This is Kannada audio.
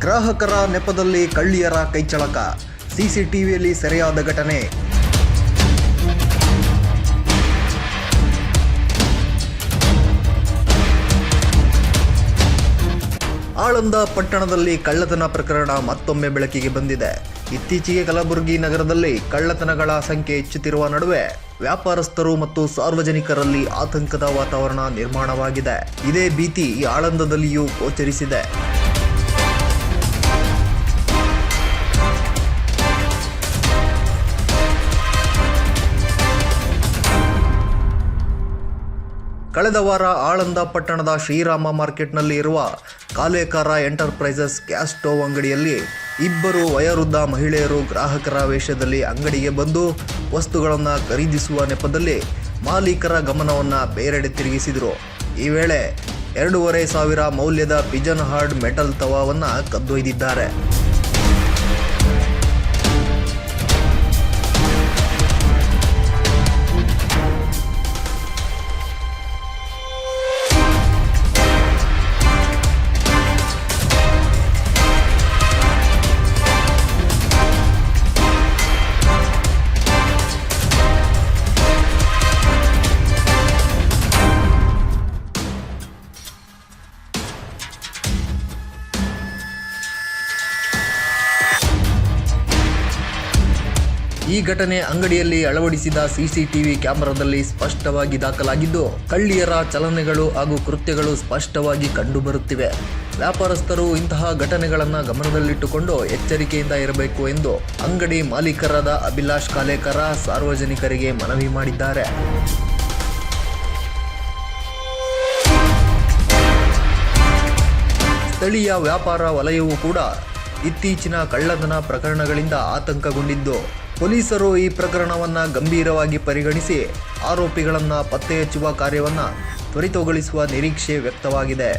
ಗ್ರಾಹಕರ ನೆಪದಲ್ಲಿ ಕಳ್ಳಿಯರ ಕೈಚಳಕ, ಸಿಸಿಟಿವಿಯಲ್ಲಿ ಸೆರೆಯಾದ ಘಟನೆ. ಆಳಂದ ಪಟ್ಟಣದಲ್ಲಿ ಕಳ್ಳತನ ಪ್ರಕರಣ ಮತ್ತೊಮ್ಮೆ ಬೆಳಕಿಗೆ ಬಂದಿದೆ. ಇತ್ತೀಚೆಗೆ ಕಲಬುರಗಿ ನಗರದಲ್ಲಿ ಕಳ್ಳತನಗಳ ಸಂಖ್ಯೆ ಹೆಚ್ಚುತ್ತಿರುವ ನಡುವೆ ವ್ಯಾಪಾರಸ್ಥರು ಮತ್ತು ಸಾರ್ವಜನಿಕರಲ್ಲಿ ಆತಂಕದ ವಾತಾವರಣ ನಿರ್ಮಾಣವಾಗಿದೆ. ಇದೇ ಭೀತಿ ಆಳಂದದಲ್ಲಿಯೂ ಗೋಚರಿಸಿದೆ. ಕಳೆದ ವಾರ ಆಳಂದ ಪಟ್ಟಣದ ಶ್ರೀರಾಮ ಮಾರ್ಕೆಟ್ನಲ್ಲಿ ಇರುವ ಕಾಲೇಕಾರ ಎಂಟರ್ಪ್ರೈಸಸ್ ಗ್ಯಾಸ್ ಸ್ಟೋವ್ ಅಂಗಡಿಯಲ್ಲಿ ಇಬ್ಬರು ವಯೋವೃದ್ಧ ಮಹಿಳೆಯರು ಗ್ರಾಹಕರ ವೇಷದಲ್ಲಿ ಅಂಗಡಿಗೆ ಬಂದು ವಸ್ತುಗಳನ್ನು ಖರೀದಿಸುವ ನೆಪದಲ್ಲಿ ಮಾಲೀಕರ ಗಮನವನ್ನು ಬೇರೆಡೆ ತಿರುಗಿಸಿದರು. ಈ ವೇಳೆ 2,500 ಮೌಲ್ಯದ ಪಿಜನ್ ಹಾರ್ಡ್ ಮೆಟಲ್ ತವಾವನ್ನು ಕದ್ದೊಯ್ದಿದ್ದಾರೆ. ಈ ಘಟನೆ ಅಂಗಡಿಯಲ್ಲಿ ಅಳವಡಿಸಿದ ಸಿಸಿಟಿವಿ ಕ್ಯಾಮೆರಾದಲ್ಲಿ ಸ್ಪಷ್ಟವಾಗಿ ದಾಖಲಾಗಿದ್ದು, ಕಳ್ಳಿಯರ ಚಲನೆಗಳು ಹಾಗೂ ಕೃತ್ಯಗಳು ಸ್ಪಷ್ಟವಾಗಿ ಕಂಡುಬರುತ್ತಿವೆ. ವ್ಯಾಪಾರಸ್ಥರು ಇಂತಹ ಘಟನೆಗಳನ್ನು ಗಮನದಲ್ಲಿಟ್ಟುಕೊಂಡು ಎಚ್ಚರಿಕೆಯಿಂದ ಇರಬೇಕು ಎಂದು ಅಂಗಡಿ ಮಾಲೀಕರಾದ ಅಭಿಲಾಷ್ ಕಾಲೇಕರ ಸಾರ್ವಜನಿಕರಿಗೆ ಮನವಿ ಮಾಡಿದ್ದಾರೆ. ಸ್ಥಳೀಯ ವ್ಯಾಪಾರ ವಲಯವೂ ಕೂಡ ಇತ್ತೀಚಿನ ಕಳ್ಳತನ ಪ್ರಕರಣಗಳಿಂದ ಆತಂಕಗೊಂಡಿದ್ದು, ಪೊಲೀಸರು ಈ ಪ್ರಕರಣವನ್ನು ಗಂಭೀರವಾಗಿ ಪರಿಗಣಿಸಿ ಆರೋಪಿಗಳನ್ನು ಪತ್ತೆ ಹಚ್ಚುವ ಕಾರ್ಯವನ್ನು ತ್ವರಿತಗೊಳಿಸುವ ನಿರೀಕ್ಷೆ ವ್ಯಕ್ತವಾಗಿದೆ.